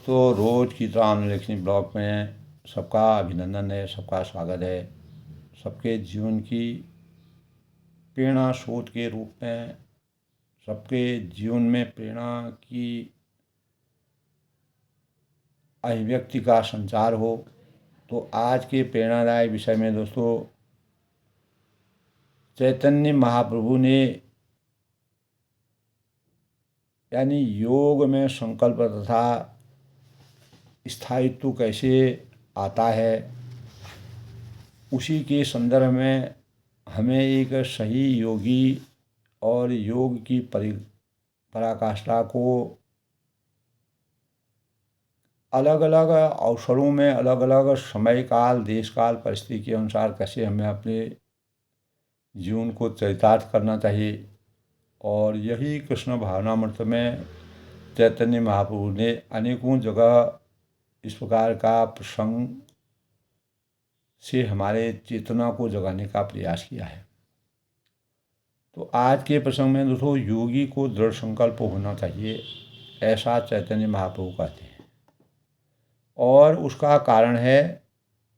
तो रोज़ की तरह अनुलेखनी ब्लॉग में सबका अभिनंदन है, सबका स्वागत है। सबके जीवन की प्रेरणा स्रोत के रूप में सबके जीवन में प्रेरणा की अभिव्यक्ति का संचार हो। तो आज के प्रेरणादायक विषय में दोस्तों, चैतन्य महाप्रभु ने यानी योग में संकल्प तथा स्थायित्व कैसे आता है, उसी के संदर्भ में हमें एक सही योगी और योग की पराकाष्ठा को अलग अलग अवसरों में, अलग अलग समय काल, देश काल, परिस्थिति के अनुसार कैसे हमें अपने जीवन को चरितार्थ करना चाहिए। और यही कृष्ण भावनामृत में चैतन्य महाप्रभु ने अनेकों जगह इस प्रकार का प्रसंग से हमारे चेतना को जगाने का प्रयास किया है। तो आज के प्रसंग में दोस्तों, योगी को दृढ़ संकल्प होना चाहिए, ऐसा चैतन्य महाप्रभु कहते हैं। और उसका कारण है,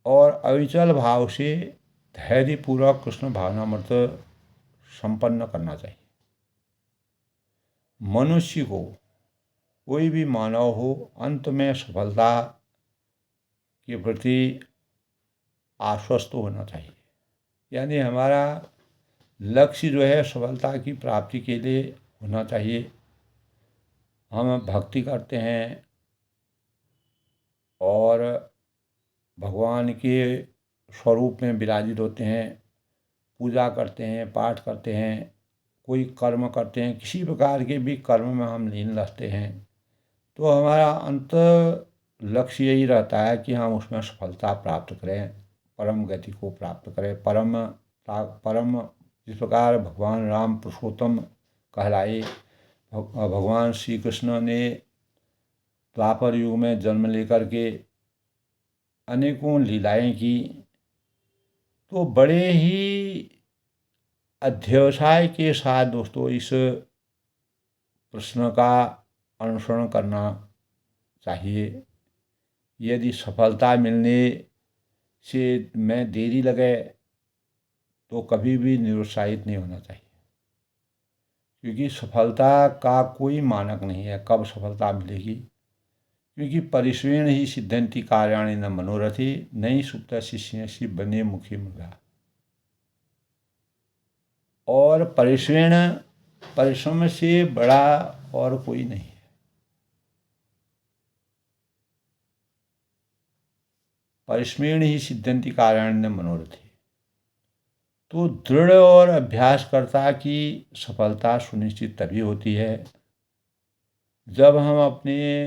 और अविचल भाव से धैर्यपूर्वक कृष्ण भावनामृत संपन्न करना चाहिए। मनुष्य को, कोई भी मानव हो, अंत में सफलता के प्रति आश्वस्त होना चाहिए। यानी हमारा लक्ष्य जो है सफलता की प्राप्ति के लिए होना चाहिए। हम भक्ति करते हैं और भगवान के स्वरूप में विराजित होते हैं, पूजा करते हैं, पाठ करते हैं, कोई कर्म करते हैं, किसी प्रकार के भी कर्म में हम लीन रहते हैं, तो हमारा अंत लक्ष्य यही रहता है कि हम उसमें सफलता प्राप्त करें, परम गति को प्राप्त करें। परम जिस प्रकार भगवान राम पुरुषोत्तम कहलाए, भगवान श्री कृष्ण ने द्वापर युग में जन्म लेकर के अनेकों लीलाएं की, तो बड़े ही अध्यवसाय के साथ दोस्तों इस प्रश्न का अनुसरण करना चाहिए। यदि सफलता मिलने से में देरी लगे तो कभी भी निरुत्साहित नहीं होना चाहिए, क्योंकि सफलता का कोई मानक नहीं है कब सफलता मिलेगी। क्योंकि परिश्रेण ही सिद्धंति कार्याणि न मनोरथी, नहीं सुप्त शिष्य बने मुखी मृगा। और परिश्रम से बड़ा और कोई नहीं है। परिश्रेण ही सिद्धंति कार्याणि न मनोरथी। तो दृढ़ और अभ्यासकर्ता की सफलता सुनिश्चित तभी होती है जब हम अपने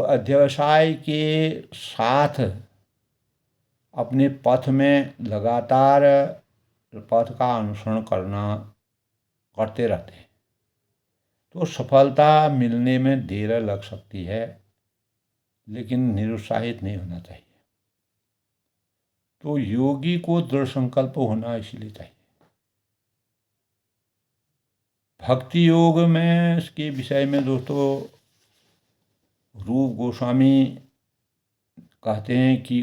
अध्यवसाय के साथ अपने पथ में लगातार पथ का अनुसरण करते रहते हैं, तो सफलता मिलने में देर लग सकती है, लेकिन निरुत्साहित नहीं होना चाहिए। तो योगी को दृढ़ संकल्प होना इसलिए चाहिए। भक्ति योग में इसके विषय में दोस्तों रूप गोस्वामी कहते हैं कि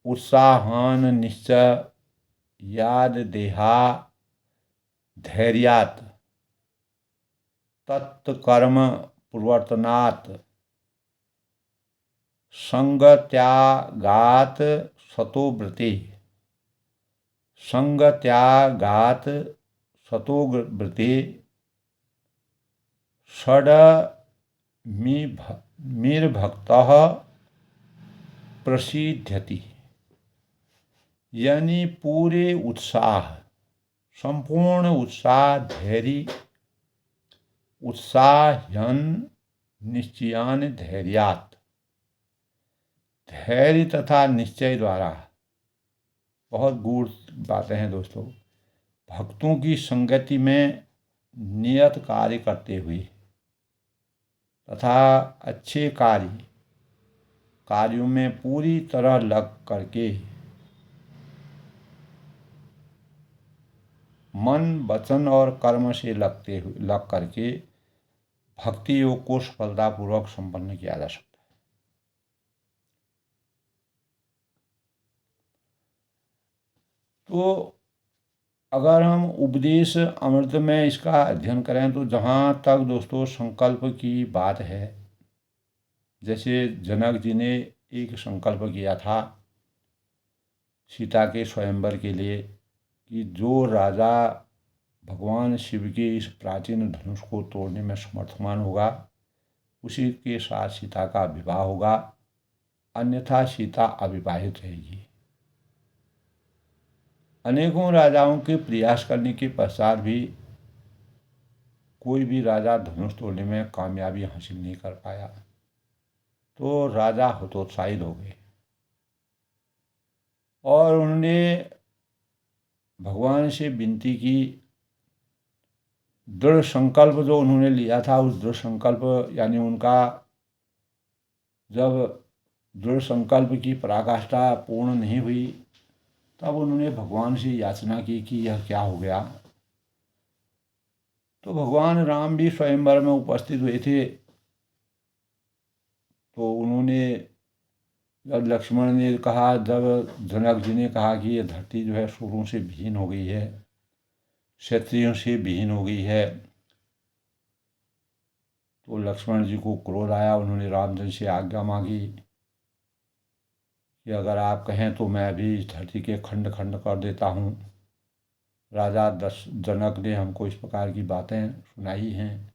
उत्साहन निश्चय याद देहा धैर्यात तत्कर्म प्रवर्तनात् संगत्यागात सतोव्रते षड्मिर्भक्तः प्रसिद्ध्यति। यानी पूरे उत्साह, संपूर्ण उत्साह, धैर्य, उत्साहन निश्चयान धैर्यात्, धैर्य तथा निश्चय द्वारा, बहुत गूढ़ बातें हैं दोस्तों, भक्तों की संगति में नियत कार्य करते हुए तथा अच्छे कार्यों में पूरी तरह लग करके मन वचन और कर्म से लग करके भक्ति योग को सफलतापूर्वक संपन्न किया जा सकता है। तो अगर हम उपदेश अमृत में इसका अध्ययन करें तो जहाँ तक दोस्तों संकल्प की बात है, जैसे जनक जी ने एक संकल्प किया था सीता के स्वयंवर के लिए कि जो राजा भगवान शिव के इस प्राचीन धनुष को तोड़ने में समर्थमान होगा उसी के साथ सीता का विवाह होगा, अन्यथा सीता अविवाहित रहेगी। अनेकों राजाओं के प्रयास करने के पश्चात भी कोई भी राजा धनुष तोड़ने में कामयाबी हासिल नहीं कर पाया, तो राजा हतोत्साहित हो गए और उन्होंने भगवान से विनती की। दृढ़ संकल्प जो उन्होंने लिया था, उस दृढ़ संकल्प यानी उनका जब दृढ़ संकल्प की पराकाष्ठा पूर्ण नहीं हुई तब उन्होंने भगवान से याचना की कि यह क्या हो गया। तो भगवान राम भी स्वयंवर में उपस्थित हुए थे, तो उन्होंने जब लक्ष्मण ने कहा, जब जनक जी ने कहा कि ये धरती जो है सूरों से विहीन हो गई है, क्षत्रियों से विहीन हो गई है, तो लक्ष्मण जी को क्रोध आया। उन्होंने रामचंद्र से आज्ञा मांगी कि अगर आप कहें तो मैं अभी इस धरती के खंड खंड कर देता हूँ। राजा जनक ने हमको इस प्रकार की बातें सुनाई हैं।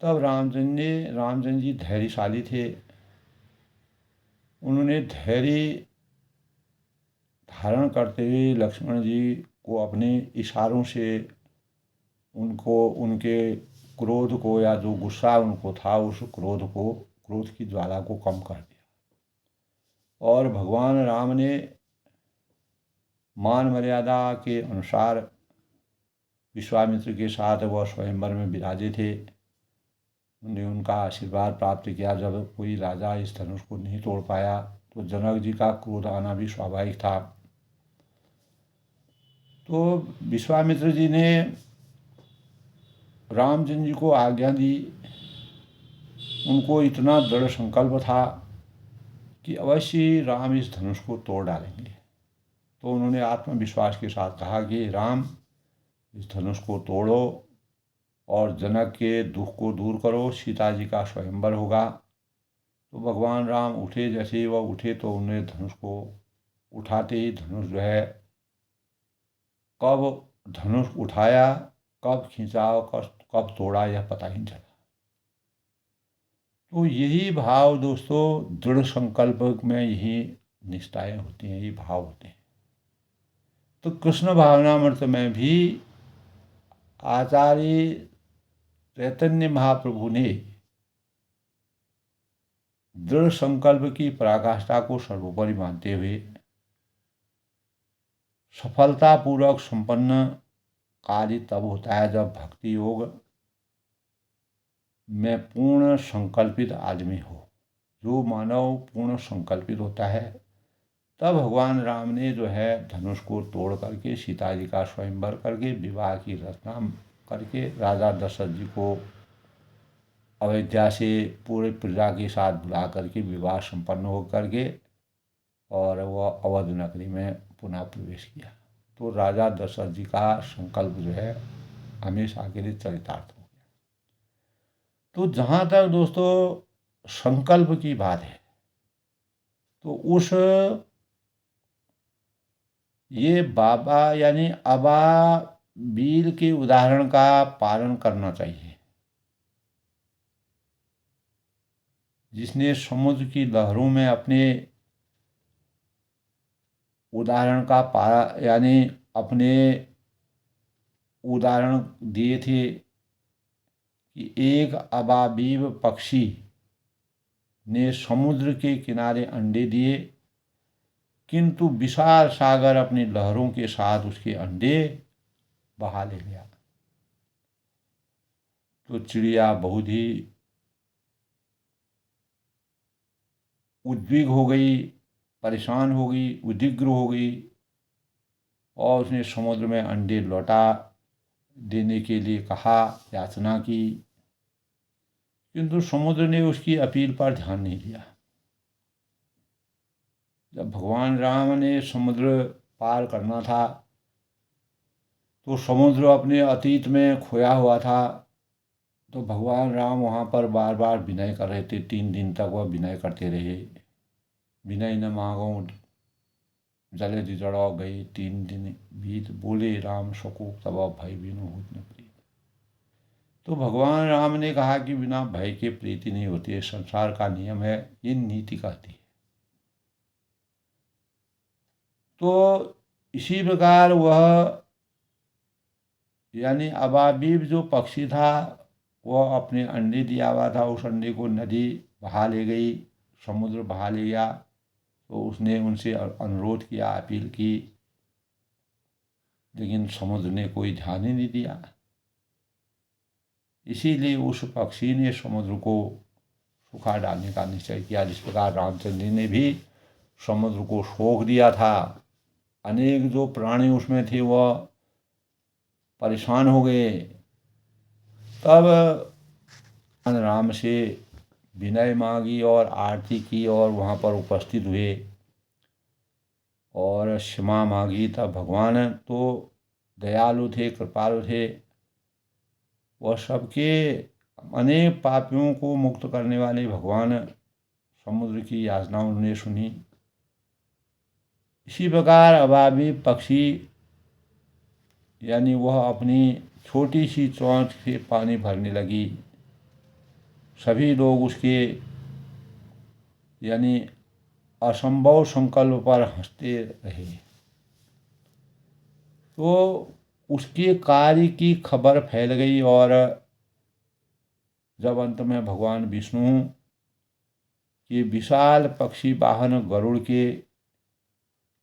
तब रामचंद्र जी धैर्यशाली थे, उन्होंने धैर्य धारण करते हुए लक्ष्मण जी को अपने इशारों से उनको उनके क्रोध को या जो गुस्सा उनको था उस क्रोध की ज्वाला को कम कर दिया और भगवान राम ने मान मर्यादा के अनुसार विश्वामित्र के साथ वह स्वयंवर में विराजे थे। उन्हें उनका आशीर्वाद प्राप्त किया। जब कोई राजा इस धनुष को नहीं तोड़ पाया तो जनक जी का क्रोध आना भी स्वाभाविक था। तो विश्वामित्र जी ने रामचंद्र जी को आज्ञा दी। उनको इतना दृढ़ संकल्प था कि अवश्य राम इस धनुष को तोड़ डालेंगे। तो उन्होंने आत्मविश्वास के साथ कहा कि राम इस धनुष को तोड़ो और जनक के दुख को दूर करो, सीता जी का स्वयंवर होगा। तो भगवान राम उठे, जैसे ही वह उठे तो उन्होंने धनुष को उठाते ही धनुष जो है कब धनुष उठाया, कब खींचा और कब तोड़ा यह पता ही नहीं चला। तो यही भाव दोस्तों दृढ़ संकल्प में यही निष्ठाएं होती हैं, यही भाव होते हैं। तो कृष्ण भावनामृत में भी आचार्य चैतन्य महाप्रभु ने दृढ़ संकल्प की पराकाष्ठा को सर्वोपरि मानते हुए सफलतापूर्वक संपन्न कार्य तब होता है जब भक्ति योग में पूर्ण संकल्पित आदमी हो। जो मानव पूर्ण संकल्पित होता है तब भगवान राम ने जो है धनुष को तोड़ करके सीता जी का स्वयंवर करके विवाह की रचना करके राजा दशरथ जी को अयोध्या से पूरे प्रजा के साथ बुला करके विवाह संपन्न हो करके और वह अवध नगरी में पुनः प्रवेश किया। तो राजा दशरथ जी का संकल्प जो है हमेशा के लिए चरितार्थ हो गया। तो जहाँ तक दोस्तों संकल्प की बात है तो उस ये बाबा यानी अबाबील के उदाहरण का पालन करना चाहिए, जिसने समुद्र की लहरों में अपने उदाहरण का यानी अपने उदाहरण दिए थे कि एक अबाबील पक्षी ने समुद्र के किनारे अंडे दिए, किंतु विशाल सागर अपनी लहरों के साथ उसके अंडे बहा ले गया। तो चिड़िया बहुत ही उद्विग्न हो गई, परेशान हो गई, उद्विग्न हो गई और उसने समुद्र में अंडे लौटा देने के लिए कहा, याचना की, किंतु समुद्र ने उसकी अपील पर ध्यान नहीं दिया। जब भगवान राम ने समुद्र पार करना था तो समुद्र अपने अतीत में खोया हुआ था, तो भगवान राम वहाँ पर बार बार विनय कर रहे थे। 3 दिन तक वह विनय करते रहे। विनय न मांगो जले जड़ो गई, 3 दिन बीत बोले राम सको तब भय बिनु होत न प्रीत। तो भगवान राम ने कहा कि बिना भय के प्रीति नहीं होती है, संसार का नियम है, ये नीति कहती है। तो इसी प्रकार वह यानी अबाबीब जो पक्षी था वह अपने अंडे दिया हुआ था, उस अंडे को नदी बहा ले गई, समुद्र बहा ले गया। तो उसने उनसे अनुरोध किया, अपील की, लेकिन समुद्र ने कोई ध्यान ही नहीं दिया। इसीलिए उस पक्षी ने समुद्र को सुखा डालने का निश्चय किया। जिस प्रकार रामचंद्र जी ने भी समुद्र को सोख दिया था। अनेक जो प्राणी उसमें थे वह परेशान हो गए। तब राम से विनय मांगी और आरती की और वहाँ पर उपस्थित हुए और क्षमा मांगी। तब भगवान तो दयालु थे, कृपालु थे, वह सबके अनेक पापियों को मुक्त करने वाले भगवान समुद्र की याचना उन्होंने सुनी। इसी प्रकार अबाबी पक्षी यानी वह अपनी छोटी सी चोंच से पानी भरने लगी। सभी लोग उसके यानी असंभव संकल्प पर हंसते रहे। तो उसके कार्य की खबर फैल गई और जब अंत में भगवान विष्णु के विशाल पक्षी वाहन गरुड़ के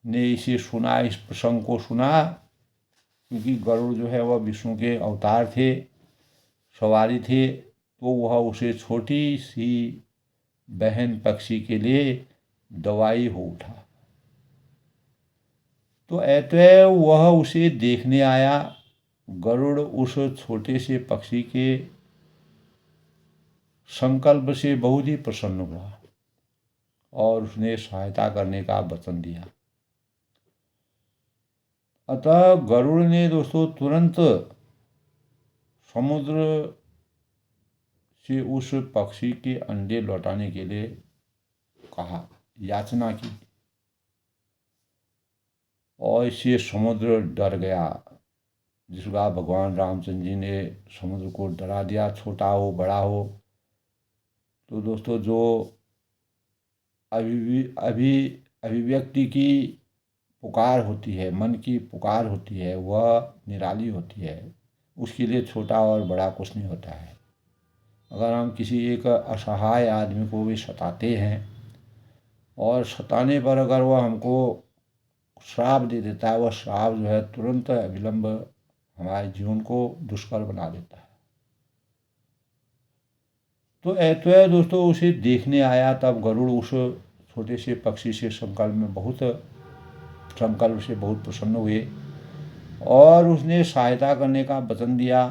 ने इसे सुना, इस प्रसंग को सुना, क्योंकि गरुड़ जो है वह विष्णु के अवतार थे, सवारी थे, तो वह उसे छोटी सी बहन पक्षी के लिए दवाई हो उठा। तो अतएव वह उसे देखने आया। गरुड़ उस छोटे से पक्षी के संकल्प से बहुत ही प्रसन्न हुआ और उसने सहायता करने का वचन दिया। अतः गरुड़ ने दोस्तों तुरंत समुद्र से उस पक्षी के अंडे लौटाने के लिए कहा, याचना की, और इससे समुद्र डर गया। जिस प्रकार भगवान रामचंद्र जी ने समुद्र को डरा दिया, छोटा हो बड़ा हो। तो दोस्तों जो अभिव्यक्ति की पुकार होती है, मन की पुकार होती है, वह निराली होती है। उसके लिए छोटा और बड़ा कुछ नहीं होता है। अगर हम किसी एक असहाय आदमी को भी सताते हैं और सताने पर अगर वह हमको श्राप दे देता है, वह श्राप जो है तुरंत विलंब हमारे जीवन को दुष्कर बना देता है। तो ऐतवे दोस्तों उसे देखने आया। तब गरुड़ उस छोटे से पक्षी से संकल्प से बहुत प्रसन्न हुए और उसने सहायता करने का वचन दिया।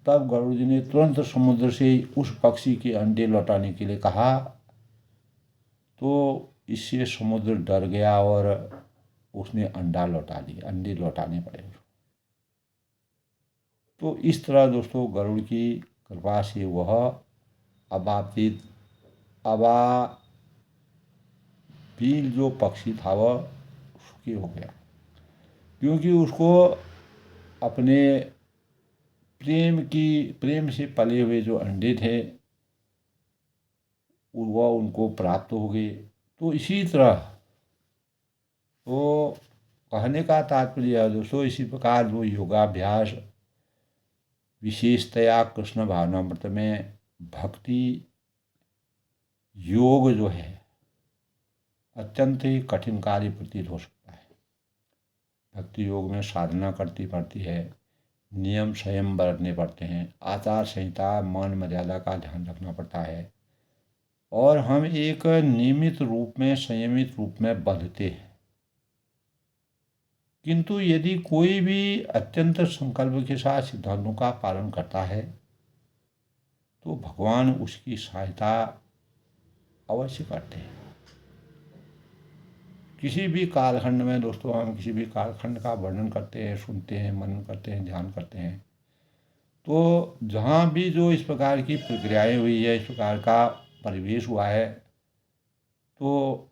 तब गरुड़ जी ने तुरंत समुद्र से उस पक्षी के अंडे लौटाने के लिए कहा। तो इससे समुद्र डर गया और उसने अंडे लौटाने पड़े। तो इस तरह दोस्तों गरुड़ की कृपा से वह अबाबील जो पक्षी था वह सुखी हो गया, क्योंकि उसको अपने प्रेम से पले हुए जो अंडे थे वह उनको प्राप्त हो गए। तो इसी तरह तो कहने का तात्पर्य है दोस्तों, इसी प्रकार जो योगाभ्यास विशेषतया कृष्ण भावनामृत में भक्ति योग जो है अत्यंत ही कठिन कार्य प्रतीत हो सकता है। भक्ति योग में साधना करती पड़ती है, नियम संयम बरतने पड़ते हैं, आचार संहिता मान मर्यादा का ध्यान रखना पड़ता है और हम एक नियमित रूप में संयमित रूप में बंधते हैं। किंतु यदि कोई भी अत्यंत संकल्प के साथ सिद्धांतों का पालन करता है तो भगवान उसकी सहायता अवश्य करते हैं। किसी भी कालखंड में दोस्तों, हम किसी भी कालखंड का वर्णन करते हैं, सुनते हैं, मनन करते हैं, ध्यान करते हैं, तो जहाँ भी जो इस प्रकार की प्रक्रियाएं हुई है, इस प्रकार का परिवेश हुआ है, तो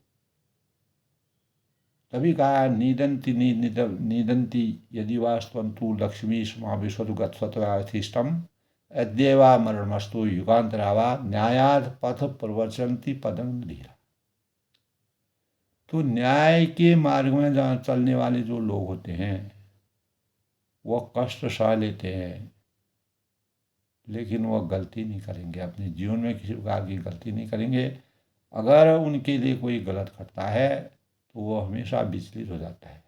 तभी कहा नीदंती यदि वास्तवंतु लक्ष्मी समाविशतु गच्छत्वयाथिष्टम अद्येवा मरणमस्तु युगांतरावा न्यायाद पथ प्रवचंती पदं धीरा। तो न्याय के मार्ग में जहाँ चलने वाले जो लोग होते हैं वह कष्ट सह लेते हैं, लेकिन वह गलती नहीं करेंगे, अपने जीवन में किसी प्रकार की गलती नहीं करेंगे। अगर उनके लिए कोई गलत करता है तो वो हमेशा विचलित हो जाता है।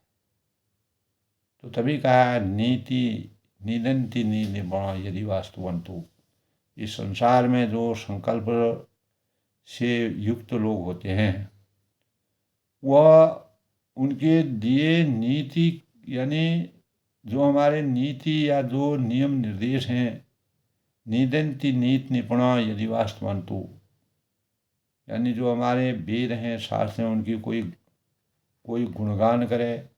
तो तभी कहा नीति निदंती निर्माण यदि वास्तुवंतु। इस संसार में जो संकल्प से युक्त लोग होते हैं वह उनके दिए नीति, यानी जो हमारे नीति या जो नियम निर्देश हैं, निदंती नीत निपुणा यदि वास्तवंतु, यानी जो हमारे वेद हैं, शास्त्र हैं, उनकी कोई गुणगान करे,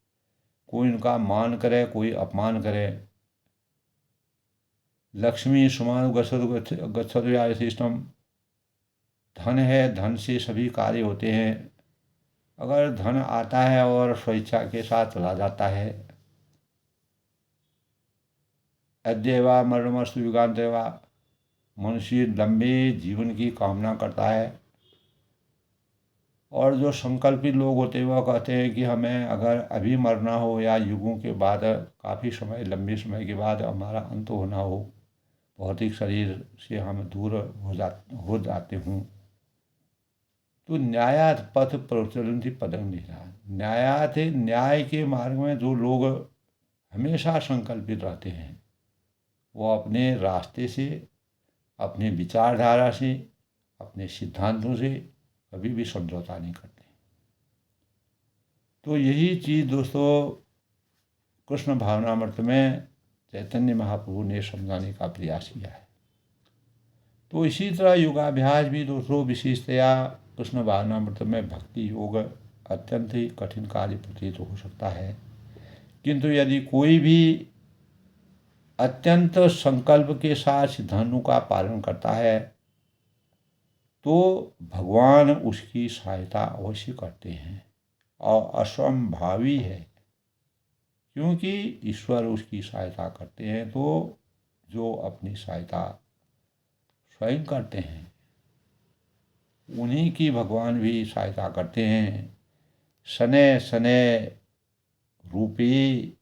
कोई उनका मान करे, कोई अपमान करे। लक्ष्मी समान गच्छतु या सिस्टम, धन है, धन से सभी कार्य होते हैं। अगर धन आता है और स्वेच्छा के साथ चला जाता है, अद्येवा मरणमस्तु युगांतेवा, मनुष्य लंबे जीवन की कामना करता है। और जो संकल्पित लोग होते हैं वह कहते हैं कि हमें अगर अभी मरना हो या युगों के बाद, काफ़ी समय, लंबे समय के बाद हमारा अंत होना हो, भौतिक शरीर से हम दूर हो जाते हों, तो न्यायात पथ प्रचलन्ति पदं निरा। न्याय के मार्ग में जो लोग हमेशा संकल्पित रहते हैं वो अपने रास्ते से, अपने विचारधारा से, अपने सिद्धांतों से कभी भी समझौता नहीं करते। तो यही चीज़ दोस्तों कृष्ण भावनामृत में चैतन्य महाप्रभु ने समझाने का प्रयास किया है। तो इसी तरह योगाभ्यास भी दोस्तों विशेषतया कृष्ण भावनामृत में भक्ति योग अत्यंत ही कठिन कार्य प्रतीत हो सकता है, किंतु यदि कोई भी अत्यंत संकल्प के साथ सिद्धांतों का पालन करता है तो भगवान उसकी सहायता अवश्य करते हैं और असंभावी है, क्योंकि ईश्वर उसकी सहायता करते हैं। तो जो अपनी सहायता स्वयं करते हैं उन्हीं की भगवान भी सहायता करते हैं। सने सने रूपी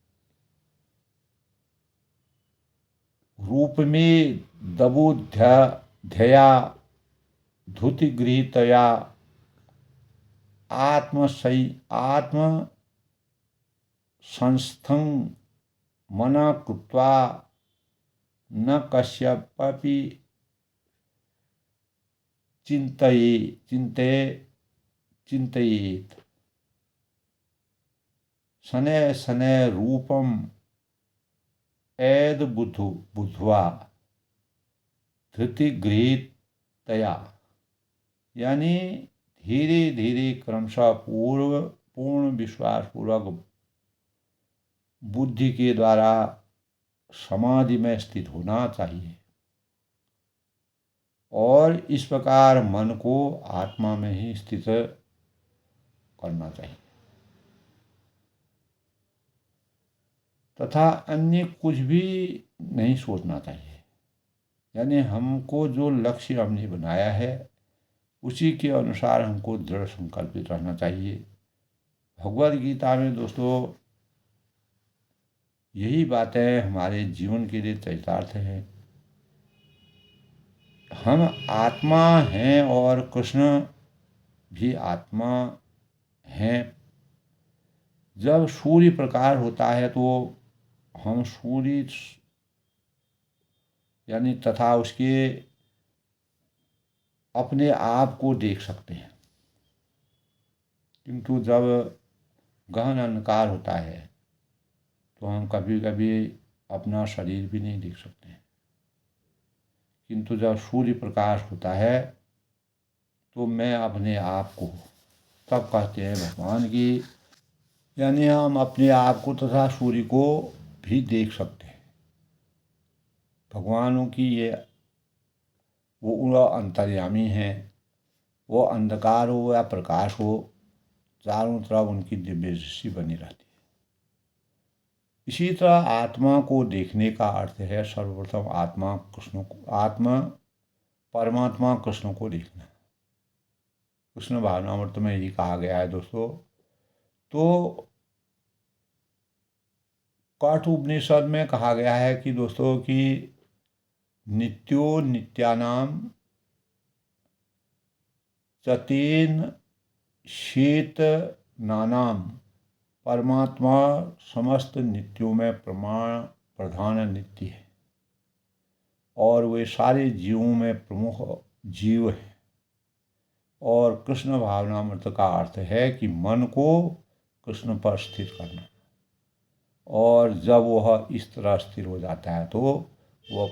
रूप में दबुध्यया धुतिगृहीतया आत्म संस्थं मना कृत्वा न कश्यपि चिंतयेत। शनै शनै रूपम ऐद बुद्ध्वा धृतिगृहीतया, यानी धीरे धीरे क्रमशः पूर्ण विश्वास पूर्वक बुद्धि के द्वारा समाधि में स्थित होना चाहिए और इस प्रकार मन को आत्मा में ही स्थित करना चाहिए तथा अन्य कुछ भी नहीं सोचना चाहिए। यानी हमको जो लक्ष्य हमने बनाया है उसी के अनुसार हमको दृढ़ संकल्पित रहना चाहिए। भगवद गीता में दोस्तों यही बातें हमारे जीवन के लिए चरितार्थ हैं। हम आत्मा हैं और कृष्ण भी आत्मा हैं। जब सूर्य प्रकार होता है तो हम सूर्य यानी तथा उसके अपने आप को देख सकते हैं, किंतु जब गहन अंधकार होता है तो हम कभी कभी अपना शरीर भी नहीं देख सकते हैं। किंतु जब सूर्य प्रकाश होता है तो मैं अपने आप को, तब कहते हैं भगवान की, यानी हम अपने आप को तथा सूर्य को भी देख सकते हैं। भगवानों की ये वो अंतर्यामी हैं। वो अंधकार हो या प्रकाश हो, चारों तरफ उनकी दिव्य दृष्टि बनी रहती है। इसी तरह आत्मा को देखने का अर्थ है सर्वप्रथम आत्मा परमात्मा कृष्ण को देखना। कृष्ण भावनामृत में यही कहा गया है दोस्तों। तो कठ उपनिषद में कहा गया है कि दोस्तों कि नित्यो नित्यानाम चतेन शीत नानाम, परमात्मा समस्त नित्यों में प्रधान नित्य है और वे सारे जीवों में प्रमुख जीव है। और कृष्ण भावनामृत का अर्थ है कि मन को कृष्ण पर स्थिर करना, और जब वह इस तरह स्थिर हो जाता है तो वह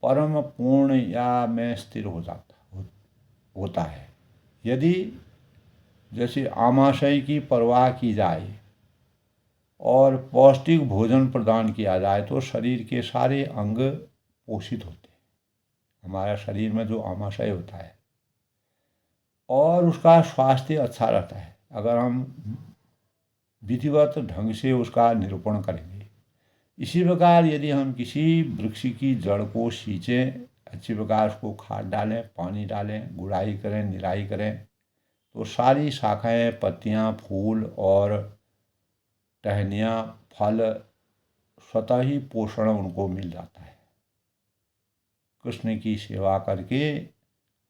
परम पूर्ण या में स्थिर होता है। यदि जैसे आमाशय की परवाह की जाए और पौष्टिक भोजन प्रदान किया जाए तो शरीर के सारे अंग पोषित होते हैं। हमारा शरीर में जो आमाशय होता है और उसका स्वास्थ्य अच्छा रहता है अगर हम विधिवत ढंग से उसका निरूपण करेंगे। इसी प्रकार यदि हम किसी वृक्ष की जड़ को सींचें, अच्छी प्रकार उसको खाद डालें, पानी डालें, गुड़ाई करें, निराई करें, तो सारी शाखाएं, पत्तियां, फूल और टहनियाँ, फल स्वतः ही पोषण उनको मिल जाता है। कृष्ण की सेवा करके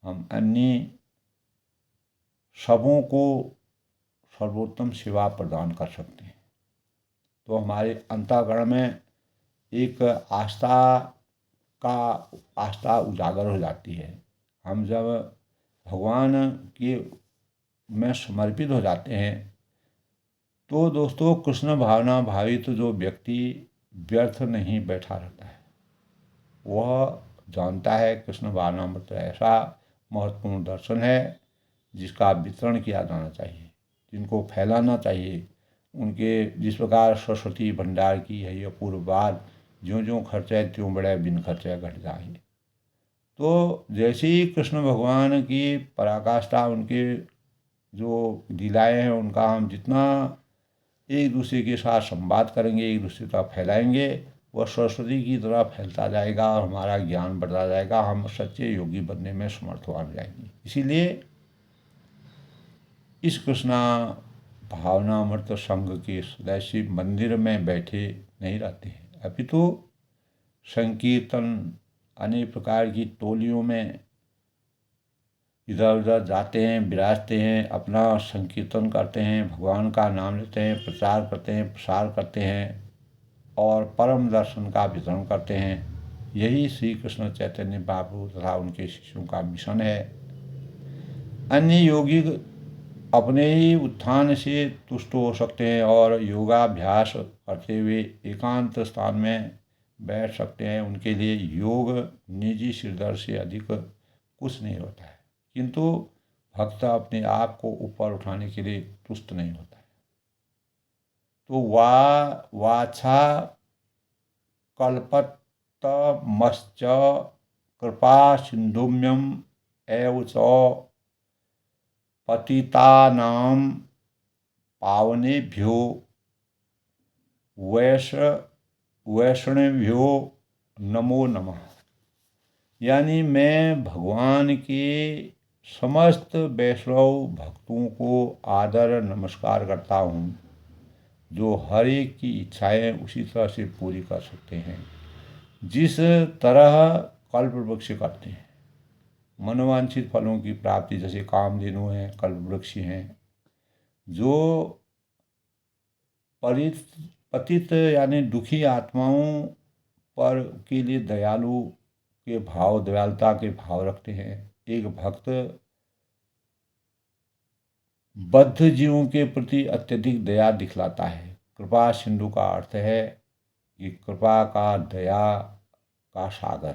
हम अन्य सबों को सर्वोत्तम सेवा प्रदान कर सकते हैं। तो हमारे अंतःकरण में एक आस्था उजागर हो जाती है। हम जब भगवान के में समर्पित हो जाते हैं तो दोस्तों कृष्ण भावना भावित जो व्यक्ति व्यर्थ नहीं बैठा रहता है। वह जानता है कृष्ण भावनामृत ऐसा महत्वपूर्ण दर्शन है जिसका वितरण किया जाना चाहिए, जिनको फैलाना चाहिए। उनके जिस प्रकार सरस्वती भंडार की है ये अपूर्व बात, ज्यों ज्यों खर्चे त्यों बढ़े, बिन खर्चे घट जाए। तो जैसे ही कृष्ण भगवान की पराकाष्ठा, उनके जो लीलाएँ हैं, उनका हम जितना एक दूसरे के साथ संवाद करेंगे, एक दूसरे का फैलाएंगे, वह सरस्वती की तरह फैलता जाएगा और हमारा ज्ञान बढ़ता जाएगा। हम सच्चे योगी बनने में समर्थ हो जाएंगे। इसीलिए इस कृष्णा भावनामृत संघ के सदस्य मंदिर में बैठे नहीं रहते हैं, अपितु संकीर्तन अनेक प्रकार की टोलियों में इधर उधर जाते हैं, विराजते हैं, अपना संकीर्तन करते हैं, भगवान का नाम लेते हैं, प्रचार करते हैं, प्रसार करते हैं और परम दर्शन का वितरण करते हैं। यही श्री कृष्ण चैतन्य महाप्रभु तथा उनके शिष्यों का मिशन है। अन्य योगी अपने ही उत्थान से तुष्ट हो सकते हैं और योगाभ्यास करते हुए एकांत स्थान में बैठ सकते हैं। उनके लिए योग निजी सिरदर्द से अधिक कुछ नहीं होता है, किंतु भक्त अपने आप को ऊपर उठाने के लिए तुष्ट नहीं होता है। तो वाछा कल्पतमश्च कृपा सिंधुम्यम एव च पतितानां पावनेभ्यो वैष्णवेभ्यो नमो नमः। यानी मैं भगवान के समस्त वैष्णव भक्तों को आदर नमस्कार करता हूँ, जो हर एक की इच्छाएं उसी तरह से पूरी कर सकते हैं जिस तरह कल्पवृक्ष करते हैं। मनोवांछित फलों की प्राप्ति जैसे कामधेनु हैं, कल्पवृक्ष हैं, जो पतित यानी दुखी आत्माओं पर के लिए दयालुता के भाव रखते हैं। एक भक्त बद्ध जीवों के प्रति अत्यधिक दया दिखलाता है, कृपा सिंधु का अर्थ है कि कृपा का, दया का सागर,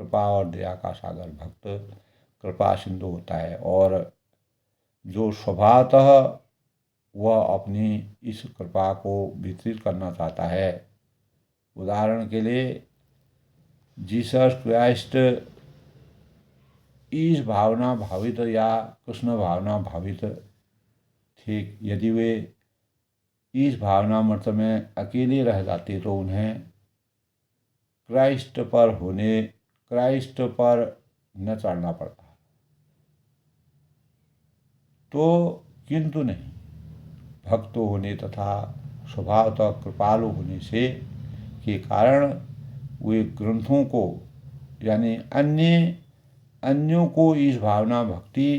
कृपा और दया का सागर भक्त कृपा सिंधु होता है। और जो स्वभावतः वह अपनी इस कृपा को वितरित करना चाहता है। उदाहरण के लिए जीसस क्राइस्ट ईश भावना भावित या कृष्ण भावना भावित थे। यदि वे इस भावना मर्त में अकेले रह जाते तो उन्हें क्राइस्ट पर न चढ़ना पड़ता। तो किंतु नहीं, भक्त होने तथा स्वभावतः कृपालु होने से के कारण वे ग्रंथों को यानी अन्यों को इस भावना भक्ति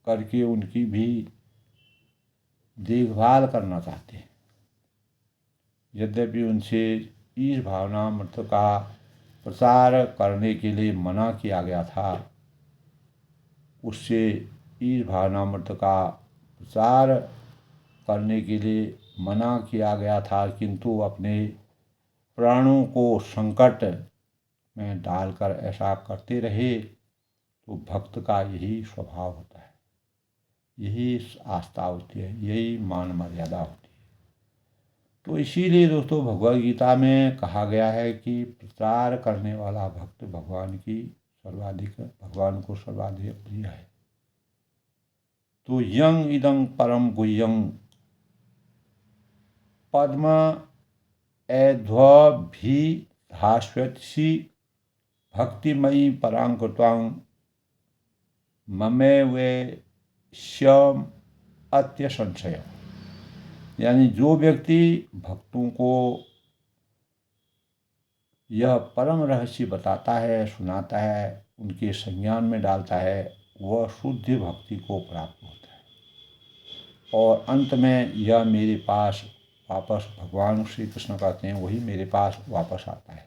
करके उनकी भी देखभाल करना चाहते हैं। यद्यपि उनसे इस भावना मृत का प्रचार करने के लिए मना किया गया था, उससे इस भावना मृत का प्रचार करने के लिए मना किया गया था, किंतु अपने प्राणों को संकट में डालकर ऐसा करते रहे। तो भक्त का यही स्वभाव होता है, यही आस्था होती है, यही मान मर्यादा होती है। तो इसीलिए दोस्तों भगवद गीता में कहा गया है कि प्रचार करने वाला भक्त भगवान को सर्वाधिक प्रिय है। तो यं इदं परम गुह्यं पद्म एध्वभिधास्यसि भक्तिमयी परांकृतां ममेवेश्यम अत्य संशय। यानी जो व्यक्ति भक्तों को यह परम रहस्य बताता है, सुनाता है, उनके संज्ञान में डालता है, वह शुद्ध भक्ति को प्राप्त होता है और अंत में यह मेरे पास वापस, भगवान श्री कृष्ण कहते हैं, वही मेरे पास वापस आता है।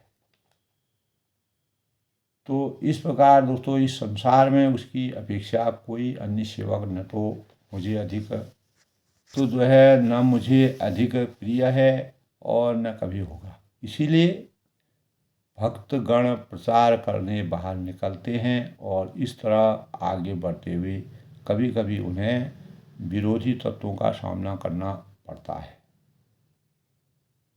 तो इस प्रकार दोस्तों इस संसार में उसकी अपेक्षा कोई अन्य सेवक न तो मुझे अधिक तो जो है न मुझे अधिक प्रिय है और न कभी होगा। इसीलिए भक्तगण प्रचार करने बाहर निकलते हैं और इस तरह आगे बढ़ते हुए कभी कभी उन्हें विरोधी तत्वों का सामना करना पड़ता है।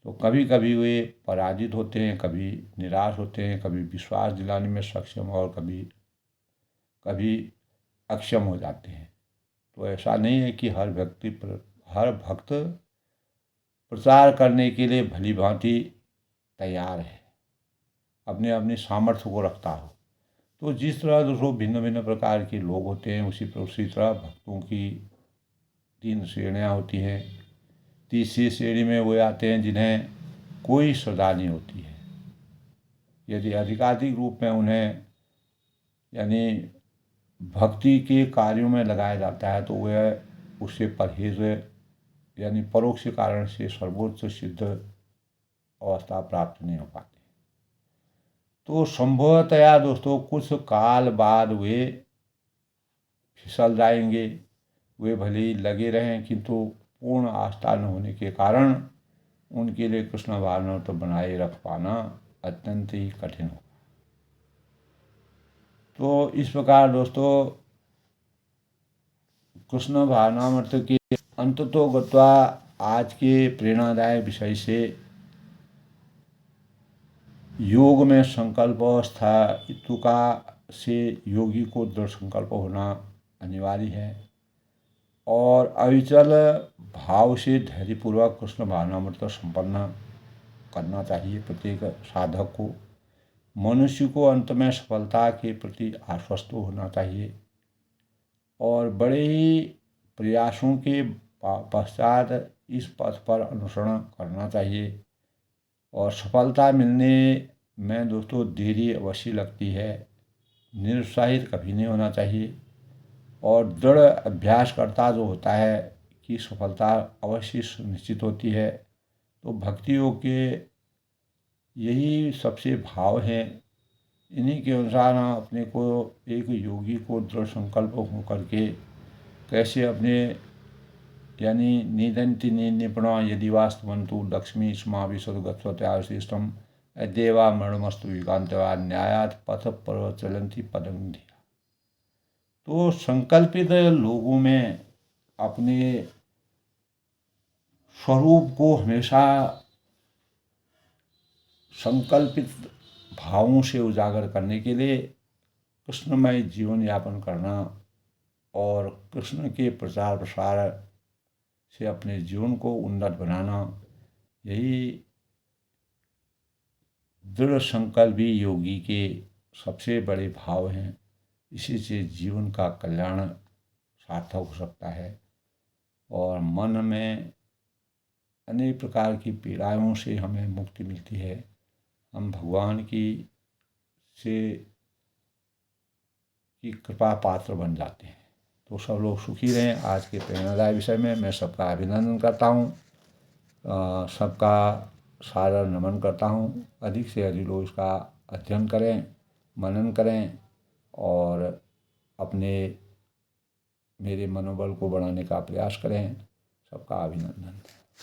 तो कभी कभी वे पराजित होते हैं, कभी निराश होते हैं, कभी विश्वास दिलाने में सक्षम और कभी अक्षम हो जाते हैं। तो ऐसा नहीं है कि हर भक्त प्रचार करने के लिए भली भांति तैयार है, अपने अपने सामर्थ्य को रखता हो। तो जिस तरह दोस्तों भिन्न भिन्न प्रकार के लोग होते हैं, उसी तरह भक्तों की 3 श्रेणियाँ होती हैं। तीसरी श्रेणी में वे आते हैं जिन्हें कोई श्रद्धा नहीं होती है। यदि अधिकाधिक रूप में उन्हें यानी भक्ति के कार्यों में लगाया जाता है तो वह उससे परहेज यानी परोक्ष कारण से सर्वोच्च सिद्ध अवस्था प्राप्त नहीं हो पाती। तो संभवतया दोस्तों कुछ काल बाद वे फिसल जाएंगे। वे भले ही लगे रहें, किंतु पूर्ण आस्था न होने के कारण उनके लिए कृष्ण भावना तो बनाए रख पाना अत्यंत ही कठिन होगा। तो इस प्रकार दोस्तों कृष्ण भावनामृत के अंततो गत्वा आज के प्रेरणादायक विषय से योग में संकल्प स्थायित्व का से योगी को दृढ़ संकल्प होना अनिवार्य है और अविचल भाव से धैर्यपूर्वक कृष्ण भावनामृत संपन्न करना चाहिए। प्रत्येक साधक को मनुष्य को अंत में सफलता के प्रति आश्वस्त होना चाहिए और बड़े ही प्रयासों के पश्चात इस पथ पर अनुसरण करना चाहिए। और सफलता मिलने में दोस्तों देरी अवश्य लगती है, निरुत्साहित कभी नहीं होना चाहिए और दृढ़ अभ्यासकर्ता जो होता है कि सफलता अवश्य सुनिश्चित होती है। तो भक्ति योग के यही सबसे भाव हैं। इन्हीं के अनुसार हम अपने को एक योगी को दृढ़ संकल्प होकर के कैसे अपने यानी निदन्ति निपुणा यदि वास्तवन्तु लक्ष्मी स्माभिसुरगत्वत्यावशिष्टम् अद्येवा मरणमस्तु युगान्तवा न्यायात पथ प्रचलन्ति पदं धिया। तो संकल्पित लोगों में अपने स्वरूप को हमेशा संकल्पित भावों से उजागर करने के लिए कृष्णमय जीवन यापन करना और कृष्ण के प्रचार प्रसार से अपने जीवन को उन्नत बनाना, यही दृढ़ संकल्पी योगी के सबसे बड़े भाव हैं। इसी से जीवन का कल्याण सार्थक हो सकता है और मन में अनेक प्रकार की पीड़ाओं से हमें मुक्ति मिलती है। हम भगवान की कृपा पात्र बन जाते हैं। तो सब लोग सुखी रहें। आज के प्रेरणादायी विषय में मैं सबका अभिनंदन करता हूँ, सबका सादर नमन करता हूँ। अधिक से अधिक लोग इसका अध्ययन करें, मनन करें और अपने मेरे मनोबल को बढ़ाने का प्रयास करें। सबका अभिनंदन।